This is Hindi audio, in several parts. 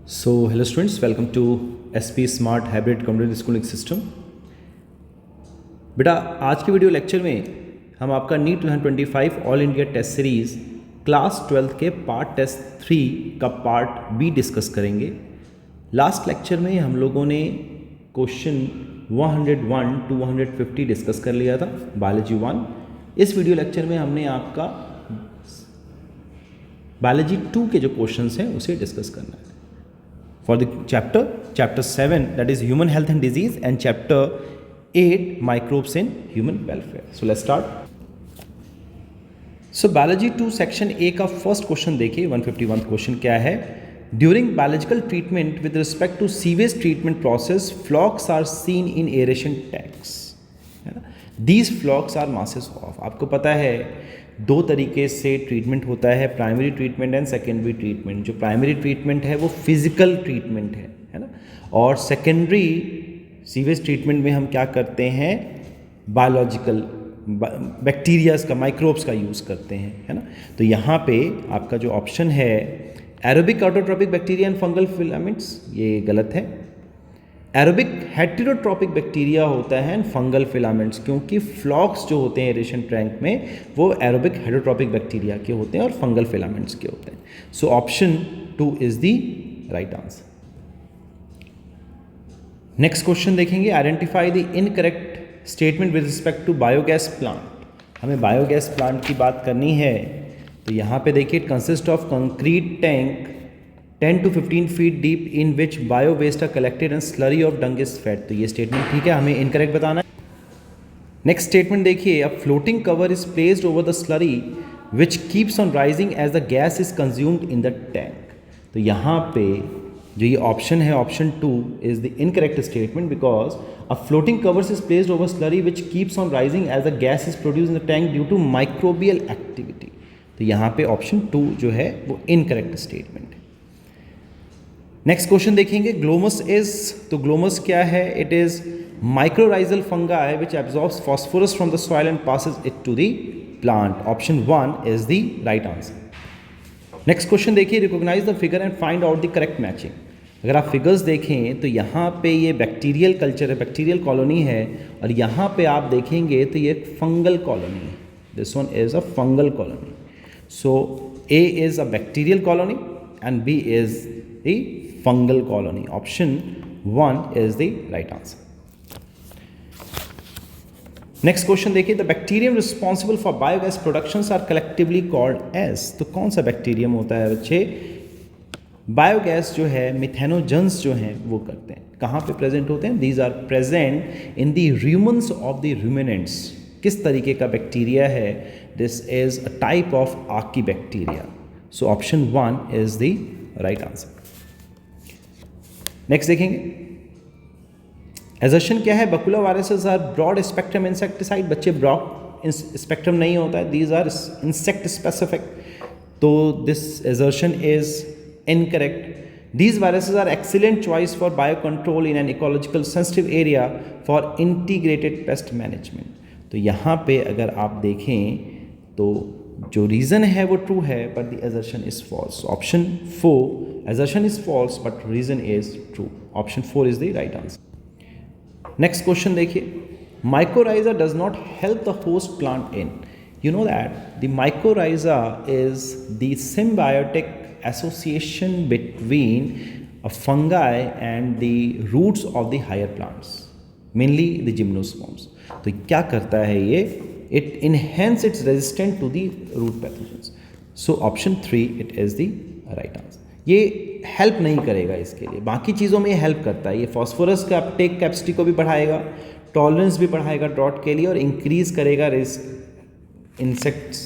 So, hello students, welcome to SP Smart Hybrid Computer Schooling System. बेटा आज की वीडियो लेक्चर में हम आपका NEET 2025 all India test series class 12 के पार्ट टेस्ट 3 का पार्ट बी डिस्कस करेंगे। लास्ट लेक्चर में हम लोगों ने क्वेश्चन 101 to 150 डिस्कस कर लिया था बायोलॉजी 1। इस वीडियो लेक्चर में हमने आपका बायोलॉजी 2 के जो क्वेश्चंस हैं उसे डिस्कस करना है। For the chapter 7, that is human health and disease, and chapter 8, microbes in human welfare. So let's start. So biology 2 section A का first question देखिए 151 क्वेश्चन क्या है। During biological treatment with respect to sewage treatment process, flocks are seen in aeration tanks. These flocks are masses of, आपको पता है दो तरीके से ट्रीटमेंट होता है, primary treatment and secondary treatment. जो प्राइमरी ट्रीटमेंट है वो फिजिकल ट्रीटमेंट है ना, और सेकेंडरी सीवेज ट्रीटमेंट में हम क्या करते हैं, बायोलॉजिकल बैक्टीरियाज का, माइक्रोब्स का यूज़ करते हैं, है ना। तो यहाँ पे आपका जो ऑप्शन है aerobic autotrophic bacteria and fungal filaments, ये गलत है। एरोबिक हेटेरोट्रॉपिक बैक्टीरिया होता है एंड फंगल फिलामेंट्स, क्योंकि फ्लॉक्स जो होते हैं एरेशन टैंक में वो एरोबिक हेटेरोट्रॉपिक बैक्टीरिया के होते हैं और फंगल फिलामेंट्स के होते हैं। So option 2 is the right answer. Next question देखेंगे, identify the incorrect statement with respect to biogas plant. हमें बायोगैस प्लांट की बात करनी है, तो यहाँ पे देखिए it consist of concrete tank 10 to 15 feet deep in which bio waste are collected and slurry of dung is fed। तो ये स्टेटमेंट ठीक है, हमें इनकरेक्ट बताना है। नेक्स्ट स्टेटमेंट देखिए, a floating cover is placed over the slurry which keeps on rising as the gas is consumed in the tank. तो यहाँ पे जो ये ऑप्शन है, option 2 is the incorrect statement, because a floating covers is placed over slurry which keeps on rising as the gas is produce in the tank due to microbial activity. तो यहाँ पे ऑप्शन 2 जो है वो इनकरेक्ट स्टेटमेंट है। नेक्स्ट क्वेश्चन देखेंगे, ग्लोमस इज, तो ग्लोमस क्या है, it is mycorrhizal fungi which absorbs phosphorus from the soil and passes it to the plant. Option 1 is the right answer. Next question देखिए, recognise the figure and find out the correct matching. अगर आप फिगर्स देखें तो यहाँ पे ये बैक्टीरियल कल्चर है, बैक्टीरियल कॉलोनी है, और यहाँ पे आप देखेंगे तो ये फंगल कॉलोनी है। This one is a fungal colony. So A is a bacterial colony and B is the fungal colony. Option 1 is the right answer. Next question देखिए, the bacterium responsible for biogas productions are collectively called as। तो कौन सा बैक्टीरियम होता है बच्चे, बायोगैस जो है मिथेनोजन्स जो हैं वो करते हैं, कहाँ पे प्रेजेंट होते हैं, these are present in the rumens of the ruminants. किस तरीके का बैक्टीरिया है, this is a type of archaebacteria. So option 1 is the right answer. Next देखेंगे, एजर्शन क्या है, baculoviruses are broad spectrum insecticide. बच्चे ब्रॉड स्पेक्ट्रम नहीं होता है, दीज आर इंसेक्ट स्पेसिफिक, तो this assertion is incorrect. These viruses are excellent choice for bio control in an ecological sensitive area for integrated pest management. तो यहाँ पे अगर आप देखें तो जो रीज़न है वो ट्रू है but the assertion is false. Option 4, assertion is false but reason is true. Option 4 is the right answer. Next question देखिए, mycorrhiza does not help the host plant in. You know that the mycorrhiza is the symbiotic association between a fungi and the roots of the higher plants, mainly the gymnosperms। तो क्या करता है ये, it enhance its resistance to the root pathogens। so option 3 it is the right answer। ये हेल्प नहीं करेगा इसके लिए, बाकी चीज़ों में ये हेल्प करता है। ये फॉस्फोरस का अपटेक कैपेसिटी को भी बढ़ाएगा, टॉलरेंस भी बढ़ाएगा ड्रॉट के लिए, और इंक्रीज करेगा इंसेक्ट्स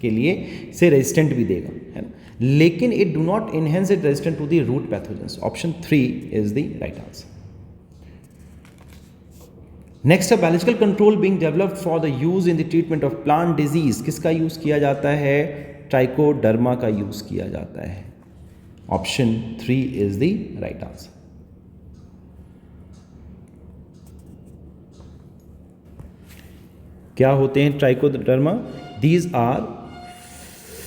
के लिए से रेजिस्टेंट भी देगा, है ना, लेकिन it do not enhance it resistant to the root pathogens. Option 3 is the right answer. Next, biological control being developed for the use in the treatment of plant disease. किसका यूज किया जाता है, ट्राइकोडर्मा का यूज किया जाता है। Option 3 is the right answer. क्या होते हैं Trichoderma, these are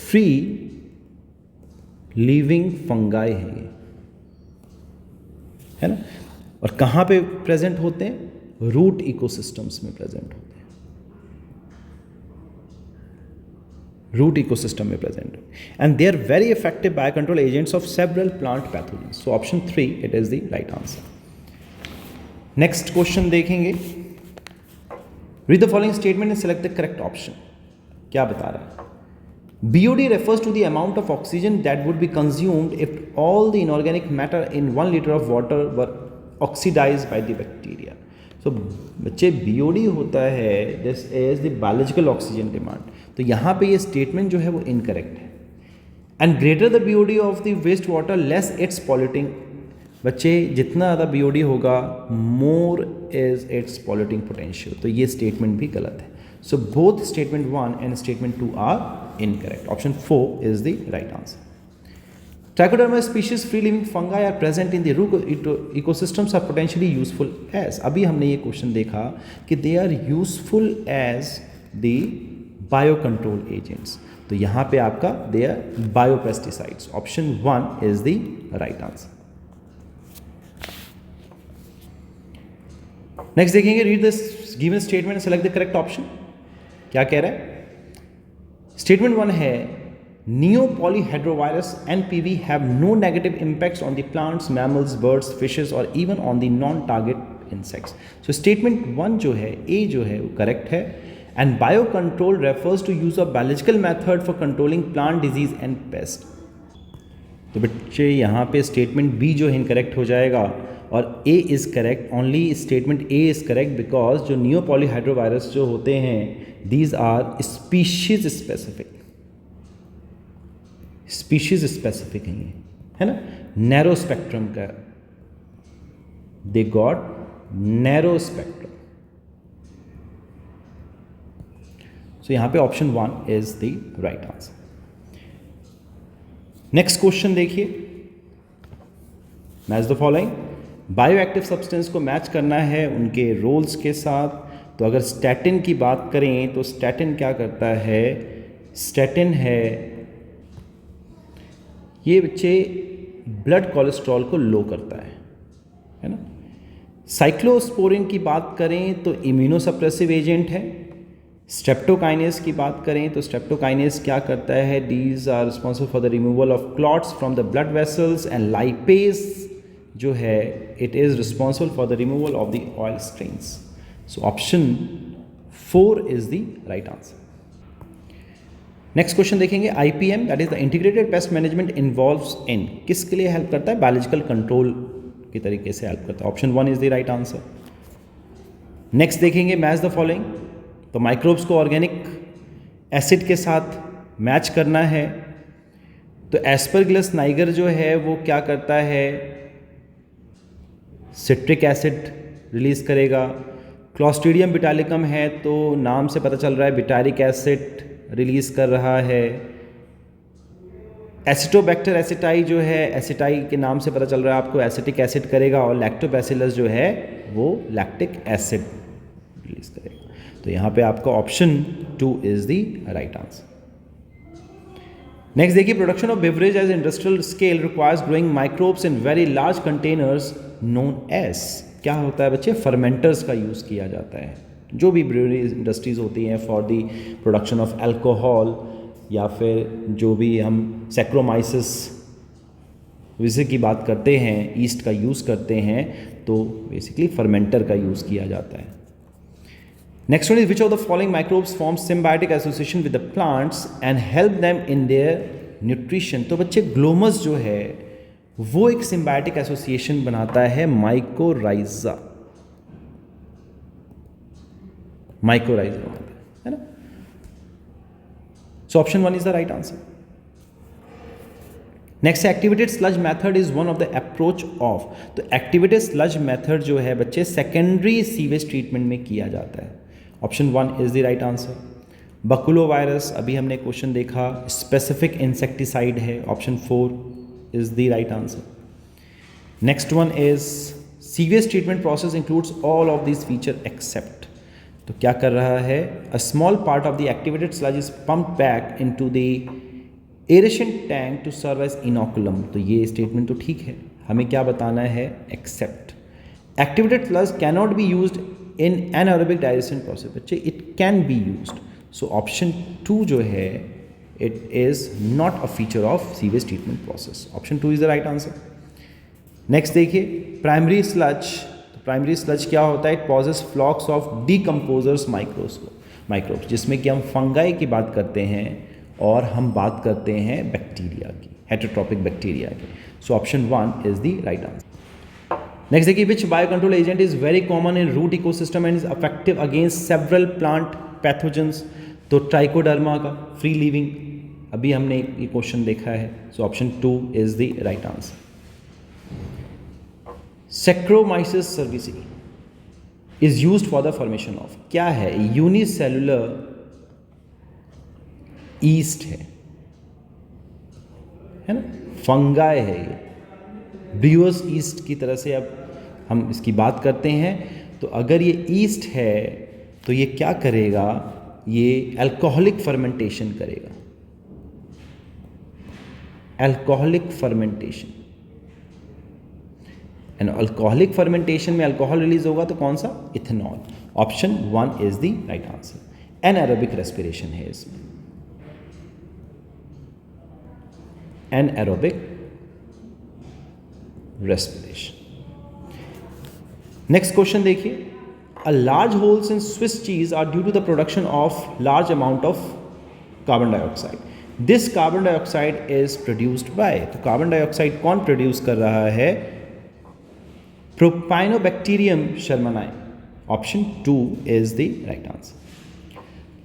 free living fungi है, है ना। और कहाँ पे प्रेजेंट होते हैं? रूट इकोसिस्टम्स में प्रेजेंट होते हैं, रूट इकोसिस्टम में present, and they are very effective biocontrol agents of several plant pathogens. So option 3 it is the right answer. Next question देखेंगे, read the following statement and select the correct option. क्या बता रहा है? BOD refers to the amount of oxygen that would be consumed if all the inorganic matter in 1 liter of water were oxidized by the bacteria. So बच्चे BOD होता है, this is the biological oxygen demand. तो यहाँ पे ये स्टेटमेंट जो है वो इनकरेक्ट है। And greater the BOD of the waste water less its polluting. बच्चे जितना ज़्यादा BOD होगा more is its polluting potential. तो ये स्टेटमेंट भी गलत है। So both statement 1 and statement 2 are incorrect. Option 4 is the right answer. Trichoderma species free living fungi are present in the root ecosystems are potentially useful as. अभी हमने ये क्वेश्चन देखा कि they are useful as the biocontrol agents. तो यहाँ पे आपका they are biopesticides. Option 1 is the right answer. Next देखेंगे, read this given statement and select the correct option. क्या कह रहा है? स्टेटमेंट 1 है Neopolydendrovirus NPV have no negative impacts on the plants, mammals, birds, fishes or even on the non-target insects. So statement 1 जो है A जो है वो करेक्ट है। And biocontrol refers to use of biological method for controlling plant disease and pest. तो बच्चे यहाँ पे स्टेटमेंट B जो है इनकरेक्ट हो जाएगा और A is correct. Only statement A is correct because जो नियोपॉलीहाइड्रोवायरस जो होते हैं these are species specific, species specific है ना, नैरो स्पेक्ट्रम का, they got narrow spectrum. So यहाँ पे option 1 is the right answer. Next question देखिए, match the following. Bio active substance को मैच करना है उनके रोल्स के साथ। तो अगर स्टैटिन की बात करें तो स्टैटिन क्या करता है? स्टैटिन है ये बच्चे ब्लड कोलेस्ट्रॉल को लो करता है ना। साइक्लोस्पोरिन की बात करें तो इम्यूनोसप्रेसिव एजेंट है। स्ट्रेप्टोकाइनेस की बात करें तो स्ट्रेप्टोकाइनेस क्या करता है? These are responsible for the removal of clots from the blood vessels. And lipase जो है it is responsible for the removal of the oil stains. So option 4 is the right answer. Next question देखेंगे, IPM that is the integrated pest management involves in, किसके लिए हेल्प करता है? बायोलॉजिकल कंट्रोल की तरीके से हेल्प करता है। Option 1 is the right answer. Next देखेंगे, मैच द फॉलोइंग। तो माइक्रोब्स को ऑर्गेनिक एसिड के साथ मैच करना है। तो एस्परगिलस नाइगर जो है वो क्या करता है? सिट्रिक एसिड रिलीज करेगा। क्लॉस्ट्रीडियम बिटालिकम है तो नाम से पता चल रहा है बिटारिक एसिड रिलीज कर रहा है। एसिटोबैक्टर एसिटाई जो है, एसिटाई के नाम से पता चल रहा है आपको एसिटिक एसिड करेगा। और लैक्टोबैसिलस जो है वो लैक्टिक एसिड रिलीज करेगा। तो यहाँ पे आपका option 2 is the right answer. Next देखिए, production of beverage as industrial scale requires growing microbes in very large containers known as. क्या होता है बच्चे? फर्मेंटर्स का यूज़ किया जाता है। जो भी ब्रूअरी इंडस्ट्रीज होती हैं for the production of alcohol या फिर जो भी हम सैक्रोमाइसिस विसे की बात करते हैं, ईस्ट का यूज़ करते हैं, तो बेसिकली फर्मेंटर का यूज़ किया जाता है। Next one is which of the following microbes form symbiotic association with the plants and help them in their nutrition. तो बच्चे ग्लोमस जो है वो एक सिम्बायोटिक एसोसिएशन बनाता है माइकोराइजा, माइकोराइजा है ना। सो option 1 is the right answer. Next, activated sludge method is one of the approach of. तो एक्टिवेटेड स्लज मेथड जो है बच्चे सेकेंडरी सीवेज ट्रीटमेंट में किया जाता है। Option 1 is the right answer. Baculovirus अभी हमने क्वेश्चन देखा, स्पेसिफिक इंसेक्टिसाइड है। Option 4 is the right answer. Next one is sewage treatment process includes all of this feature except. तो क्या कर रहा है? A small part of the activated sludge is pumped back into the aeration tank to serve as inoculum. तो ये स्टेटमेंट तो ठीक है। हमें क्या बताना है, except. Activated flux cannot be used in anaerobic digestion process, बच्चे it can be used. So option 2 जो है it is not a feature of sewage treatment process. Option 2 is the right answer. Next देखिए, प्राइमरी स्लज। तो प्राइमरी स्लज क्या होता है, it possess flocs of decomposers microbes, जिसमें कि हम फंगाई की बात करते हैं और हम बात करते हैं बैक्टीरिया की, हेटेरोट्रॉपिक बैक्टीरिया की। So option 1 is the right answer. Next देखिए, which bio control agent is very common in root ecosystem and is effective against several plant pathogens. तो ट्राइकोडर्मा का फ्री लिविंग, अभी हमने ये क्वेश्चन देखा है। So option 2 is the right answer. Saccharomyces cerevisiae is used for the formation of, क्या है, यूनिसेलुलर ईस्ट है ना, फंगाई है ये, ब्रियोस ईस्ट की तरह से अब हम इसकी बात करते हैं। तो अगर ये ईस्ट है तो ये क्या करेगा, ये अल्कोहलिक फर्मेंटेशन करेगा, alcoholic fermentation. And alcoholic fermentation में अल्कोहल रिलीज होगा तो कौन सा, ethanol. Option 1 is the right answer. Anaerobic respiration है इसमें, एनारोबिक रेस्पिरेशन। नेक्स्ट क्वेश्चन देखिए, a large holes in Swiss cheese are due to the production of large amount of carbon dioxide. This carbon dioxide is produced by, तो कार्बन डाइऑक्साइड कौन प्रोड्यूस कर रहा है, Propionibacterium shermani. Option 2 is the right answer.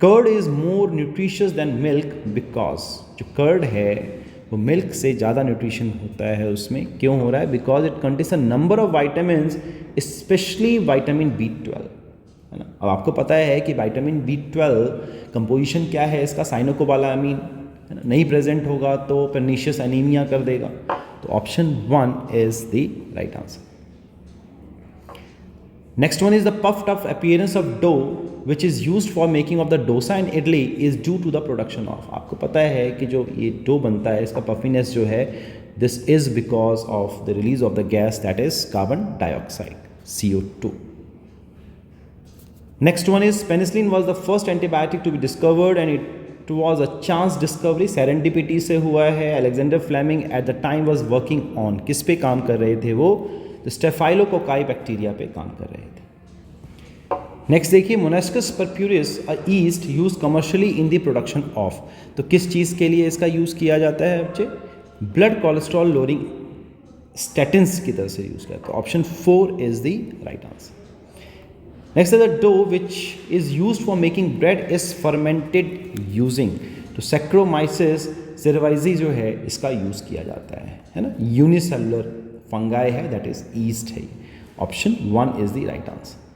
Curd is more nutritious than milk because, जो कर्ड है वो मिल्क से ज़्यादा न्यूट्रिशन होता है उसमें, क्यों हो रहा है, because it contains a number of vitamin, specially vitamin B12, है ना। अब आपको पता है कि विटामिन B12 कंपोजिशन क्या है इसका, साइनोकोबालामीन, है ना, नहीं प्रेजेंट होगा तो पर्नीशियस एनीमिया कर देगा। तो option 1 is the right answer. Next one is the puffed up appearance of dough which is used for making of the dosa in idli is due to the production of, आपको पता है कि जो ये डो बनता है इसका पफीनेस जो है, this is because of the release of the gas that is carbon dioxide, CO2. Next one is penicillin was the first antibiotic to be discovered and it was a chance discovery, serendipity से हुआ है। Alexander Fleming at the time was working on, किस पे काम कर रहे थे वो, तो स्टेफाइलोकोकाई बैक्टीरिया पे काम कर रहे थे। नेक्स्ट देखिए, Monascus purpureus a yeast use commercially in the production of, तो किस चीज़ के लिए इसका यूज़ किया जाता है बच्चे, ब्लड कोलेस्ट्रॉल लोअरिंग स्टैटिन्स की तरह से यूज़ किया। तो option 4 is the right answer. Next is the dough which is used for making bread is fermented using, तो सैक्रोमाइसिस सेरेविसियाe जो है इसका यूज़ किया जाता है ना, यूनिसेलुलर फंगाई है, दैट इज ईस्ट है। Option 1 is the right answer.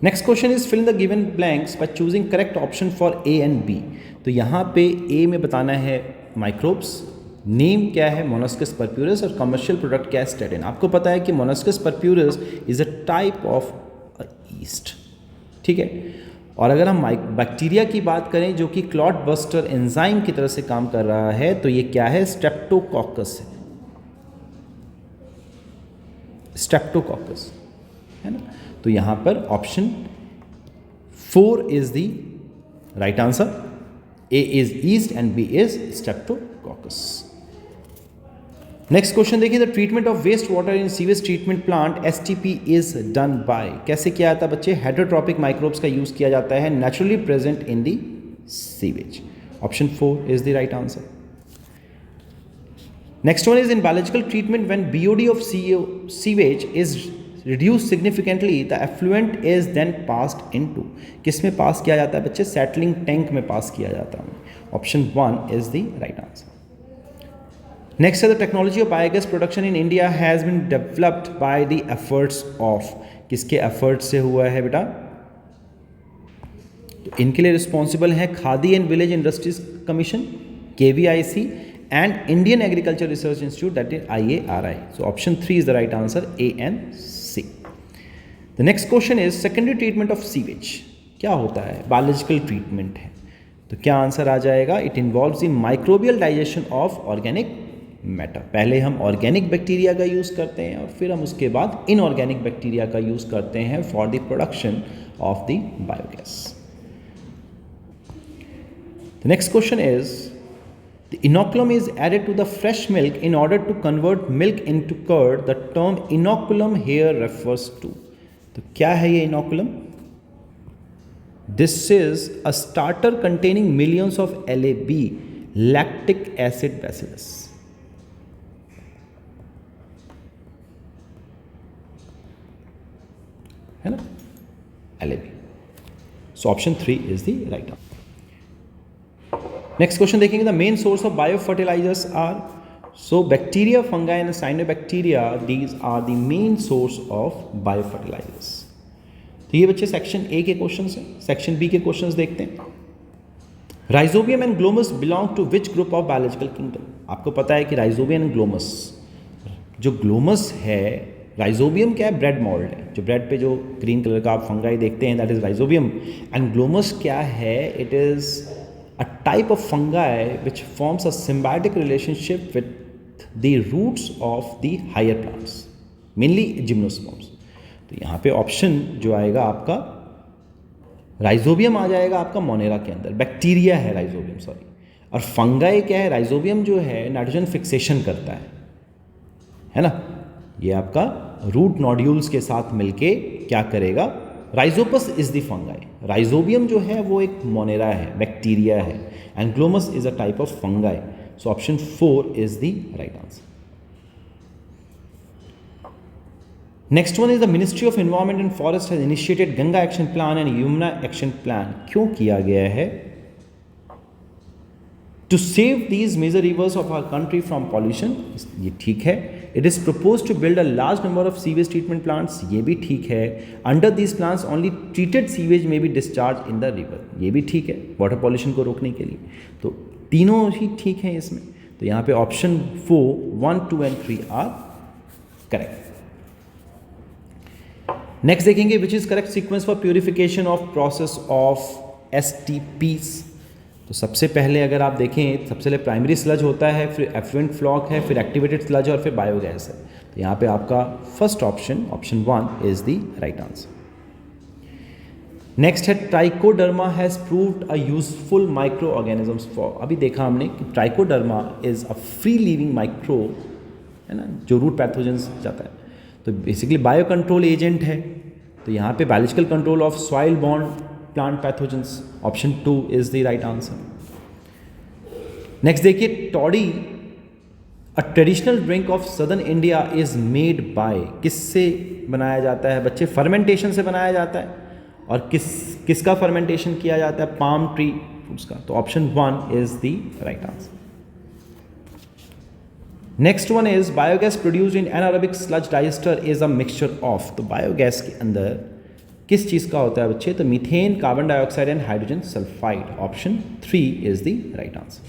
Next question is fill the given blanks by choosing correct option for A and B. तो यहाँ पे ए में बताना है माइक्रोब्स, नेम क्या है मोनास्कस परप्यूरिस और कमर्शियल प्रोडक्ट क्या है स्टेटिन। आपको पता है कि Monascus purpureus is a type of yeast, ठीक है। और अगर हम बैक्टीरिया की बात करें जो कि क्लॉट बस्टर एंजाइम की तरह से काम कर रहा है, तो ये क्या है, स्ट्रेप्टोकोकस है, स्ट्रेप्टोकोकस है ना। तो यहाँ पर option 4 is the right answer. A is yeast and B is streptococcus. Next question देखिए, the treatment of waste water in sewage treatment plant STP is done by, कैसे किया जाता है बच्चे, हेटेरोट्रॉपिक माइक्रोब्स का यूज किया जाता है naturally present in the sewage. Option 4 is the right answer. Next one is in biological treatment when BOD of sewage is reduced significantly the effluent is then passed into, किस में पास किया जाता है बच्चे, सेटलिंग टैंक में पास किया जाता है। Option 1 is the right answer. Next है the technology of biogas production in India has been developed by the efforts of, किसके एफर्ट से हुआ है बेटा, तो इनके लिए रिस्पॉन्सिबल है Khadi and village industries commission, KVIC and Indian Agriculture Research Institute, that is IARI. So option 3 is the right answer, A and C. The next question is secondary treatment of sewage. क्या होता है, बायोलॉजिकल ट्रीटमेंट है। तो क्या आंसर आ जाएगा? It involves the microbial digestion of organic matter. पहले हम ऑर्गेनिक बैक्टीरिया का यूज़ करते हैं और फिर हम उसके बाद इनऑर्गेनिक बैक्टीरिया का यूज़ करते हैं for the production of the biogas. The next question is the inoculum is added to the fresh milk in order to convert milk into curd. The term inoculum here refers to, तो क्या है ये inoculum? This is a starter containing millions of LAB, lactic acid bacillus. है ना, LAB. So option 3 is the right answer. Next question देखेंगे, the main source of bio fertilisers are, so bacteria, fungi and cyanobacteria, these are the main source of bio fertilisers. तो ये बच्चे सेक्शन ए के क्वेश्चंस हैं। सेक्शन बी के क्वेश्चंस देखते हैं। Rhizobium and Glomus belong to which group of biological kingdom? आपको पता है कि राइजोबियम एंड ग्लोमस, जो ग्लोमस है, राइजोबियम क्या है? ब्रेड मॉल्ड है, जो ब्रेड पे जो ग्रीन कलर का आप फंगाई देखते हैं that is rhizobium. And Glomus क्या है? It is a type of fungi which forms a symbiotic relationship with the roots of the higher plants, mainly gymnosperms। तो यहाँ पे ऑप्शन जो आएगा आपका राइजोबियम आ जाएगा आपका मोनेरा के अंदर, बैक्टीरिया है राइजोबियम, सॉरी। और फंगाई क्या है? राइजोबियम जो है नाइट्रोजन फिक्सेशन करता है ना, ये आपका रूट नोड्यूल्स के साथ मिलके क्या करेगा? Rhizopus is the fungi. Rhizobium जो है वो एक मोनेरा है, बैक्टीरिया है, and Glomus is a type of fungi. So option 4 is the right answer. Next one is the ministry of environment and forest has initiated Ganga action plan and Yamuna action plan. क्यों किया गया है? To save these major rivers of our country from pollution, ये ठीक है। It is propose to build a large number of sewage treatment plants, ये भी ठीक है। Under these plants only treated sewage may be discharged in the river, ये भी ठीक है, वाटर पॉल्यूशन को रोकने के लिए। तो तीनों ही ठीक हैं इसमें। तो यहाँ पे option 4, 1, 2 and 3 are correct. Next देखेंगे, which is correct sequence for purification of process of STPs। तो सबसे पहले अगर आप देखें, सबसे पहले प्राइमरी स्लज होता है, फिर एफ्लुएंट फ्लॉक है, फिर एक्टिवेटेड स्लज और फिर बायोगैस है। तो यहाँ पे आपका first option 1 is the right answer. Next है, trichoderma has proved a useful micro organisms for. अभी देखा हमने कि trichoderma is a free living micro, है ना, जो रूट पैथोजेंस जाता है। तो बेसिकली बायो कंट्रोल एजेंट है। तो यहाँ पे biological control of soil borne plant pathogens, option 2 is the right answer. Next देखिए, toddy a traditional drink of southern India is made by, किससे बनाया जाता है बच्चे? फर्मेंटेशन से बनाया जाता है। और किसका फर्मेंटेशन किया जाता है? पाम ट्री फ्रूट्स का। तो option 1 is the right answer. Next one is, biogas produced in anaerobic sludge digester is a mixture of. तो बायोगैस के अंदर किस चीज़ का होता है बच्चे? तो methane, carbon dioxide and hydrogen sulphide. Option 3 is the right answer.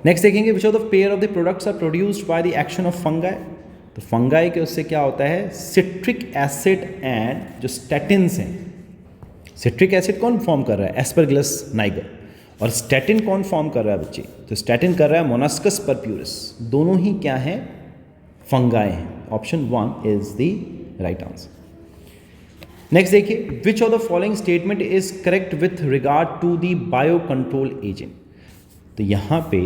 Next देखेंगे, which of the pair of the products are produced by the action of fungi. तो फंगाई के उससे क्या होता है? सिट्रिक एसिड एंड जो स्टैटिन्स हैं। सिट्रिक एसिड कौन फॉर्म कर रहा है? Aspergillus Niger. और स्टैटिन कौन फॉर्म कर रहा है बच्चे? तो स्टैटिन कर रहा है मोनास्कस परप्यूरिस। दोनों ही क्या हैं? फंगाई हैं। Option 1 is the right answer. Next देखिए, which of the following statement is correct with regard to the bio control agent. तो यहां पे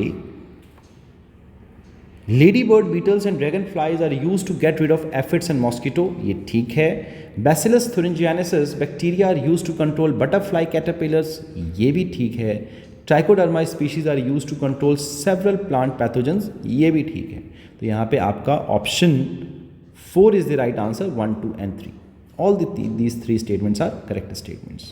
lady bird beetles and dragon flies are use to get rid of aphids and mosquito, ये ठीक है। Bacillus thuringiensis bacteria are use to control butterfly caterpillars, ये भी ठीक है। Trichoderma species are use to control several plant pathogens, ये भी ठीक है। तो यहाँ पे आपका option 4 is the right answer, 1, 2 and 3. All these 3 statements are correct statements.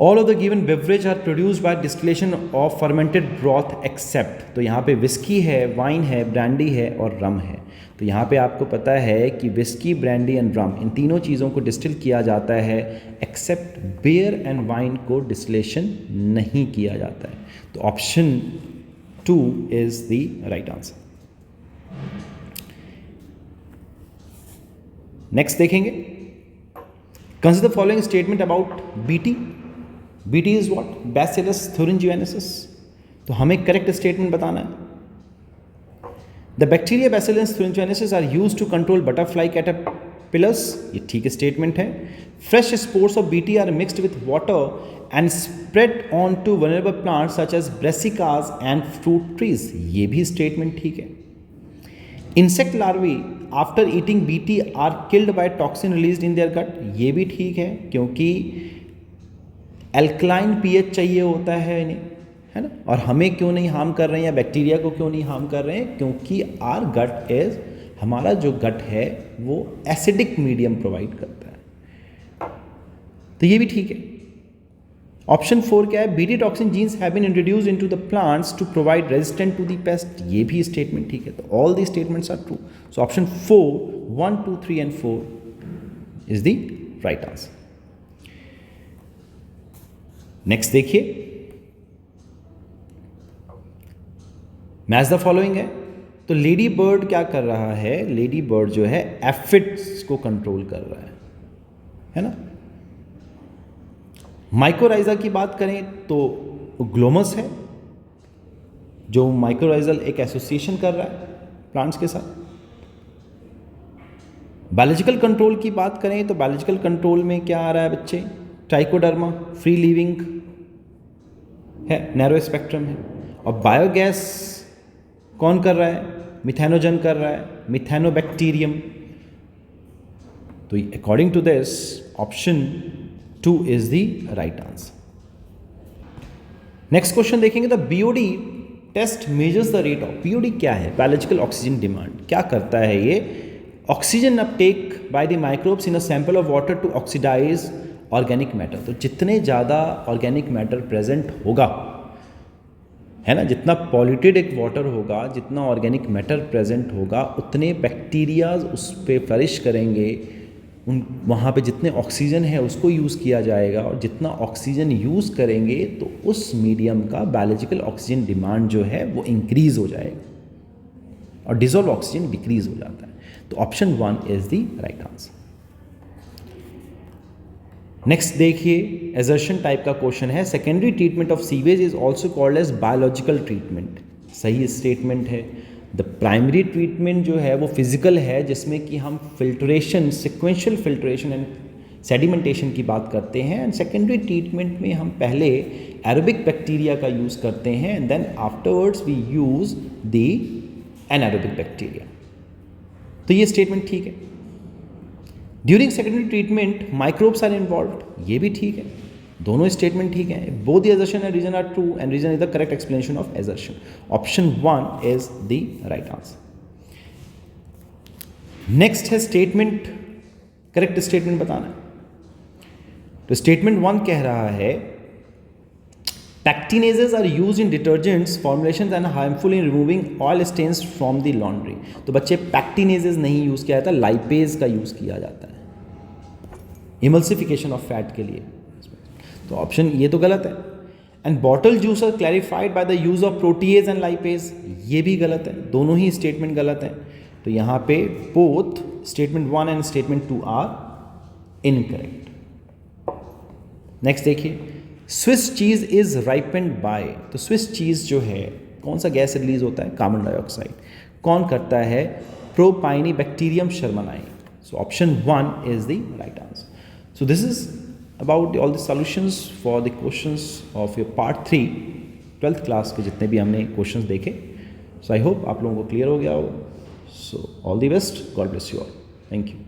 All of the given beverage are produced by distillation of fermented broth except, तो यहाँ पे विस्की है, वाइन है, ब्रांडी है और रम है। तो यहाँ पे आपको पता है कि विस्की, ब्रांडी एंड रम, इन तीनों चीज़ों को डिस्टिल किया जाता है, एक्सेप्ट बियर एंड वाइन को डिस्टिलेशन नहीं किया जाता है। तो option 2 is the right answer. Next देखेंगे, Consider the following statement about BT. BT is what? Bacillus thuringiensis. तो हमें करेक्ट स्टेटमेंट बताना है. The bacteria Bacillus thuringiensis are used to control butterfly caterpillars. ये ठीक स्टेटमेंट है. Fresh spores of BT are mixed with water and spread onto vulnerable plants such as brassicas and fruit trees. ये भी स्टेटमेंट ठीक है. Insect larvae after eating BT are killed by toxin released in their gut. ये भी ठीक है क्योंकि एल्कलाइन pH चाहिए होता है इन्हें, है ना. और हमें क्यों नहीं हार्म कर रहे हैं या बैक्टीरिया को क्यों नहीं हार्म कर रहे हैं? क्योंकि आर गट इज, हमारा जो गट है वो एसिडिक मीडियम प्रोवाइड करता है. तो ये भी ठीक है. ऑप्शन 4 क्या है? BT toxin genes have been introduced into the plants to provide resistant to the pest. ये भी स्टेटमेंट ठीक है. तो all the statements are true. So option 4, 1, 2, 3 and 4 is the right answer. Next देखिए, मैच द फॉलोइंग है. तो लेडी बर्ड क्या कर रहा है? लेडी बर्ड जो है एफिड्स को कंट्रोल कर रहा है ना. माइकोराइजा की बात करें तो ग्लोमस है जो माइकोराइजल एक एसोसिएशन कर रहा है प्लांट्स के साथ. बायोलॉजिकल कंट्रोल की बात करें तो बायोलॉजिकल कंट्रोल में क्या आ रहा है बच्चे? ट्राइकोडर्मा फ्री लिविंग है, नैरो स्पेक्ट्रम है. और बायोगैस कौन कर रहा है? मिथेनोजन कर रहा है, मिथेनोबैक्टीरियम. तो according to this option 2 is the right answer. Next question देखेंगे. The BOD test measures the rate of. BOD क्या है? Biological oxygen demand. क्या करता है ये? Oxygen uptake by the microbes in a sample of water to oxidise organic matter. तो जितने ज़्यादा ऑर्गेनिक मैटर प्रेजेंट होगा, है ना, जितना पॉल्यूटेड एक वाटर होगा, जितना ऑर्गेनिक मैटर प्रेजेंट होगा, उतने बैक्टीरियाज उस पर फ्लरिश करेंगे. उन वहाँ पे जितने ऑक्सीजन है उसको यूज़ किया जाएगा, और जितना ऑक्सीजन यूज़ करेंगे तो उस मीडियम का बायोलॉजिकल ऑक्सीजन डिमांड जो है वो इंक्रीज़ हो जाएगा, और डिजॉल्व ऑक्सीजन डिक्रीज़ हो जाता है. तो option 1 is the right answer. Next देखिए, एजर्शन टाइप का क्वेश्चन है. Secondary treatment of sewage is also called as biological treatment. सही स्टेटमेंट है. द प्राइमरी ट्रीटमेंट जो है वो फिजिकल है, जिसमें कि हम filtration, sequential filtration and sedimentation की बात करते हैं. एंड सेकेंडरी ट्रीटमेंट में हम पहले एरोबिक बैक्टीरिया का यूज़ करते हैं, and then afterwards we use the anaerobic bacteria. तो ये स्टेटमेंट ठीक है. During secondary treatment microbes are involved. ये भी ठीक है. दोनों स्टेटमेंट ठीक है. Both the assertion and reason are true, and reason is the correct explanation of assertion. Option 1 is the right answer. Next है स्टेटमेंट, करेक्ट स्टेटमेंट बताना है. तो स्टेटमेंट 1 कह रहा है pectinases are use in detergents formulations and harmful in removing oil stains from the laundry. तो बच्चे पैक्टिनेजेस नहीं यूज किया जाता, लाइपेज का यूज किया जाता है इमल्सिफिकेशन ऑफ फैट के लिए. तो ऑप्शन ये तो गलत है. And bottle juice are clarified by the use of protease and lipase. ये भी गलत है. दोनों ही स्टेटमेंट गलत हैं. तो यहाँ पे both statement 1 and statement 2 are incorrect. Next देखिए, Swiss cheese is ripened by. तो स्विस चीज़ जो है, कौन सा गैस रिलीज होता है? Carbon dioxide. कौन करता है? Propioni bacterium shermanii. So option 1 is the right answer. So this is about all the solutions for the questions of your part 3 12th class के जितने भी हमने questions देखे. So I hope आप लोगों को clear हो गया हो. So all the best. God bless you all. Thank you.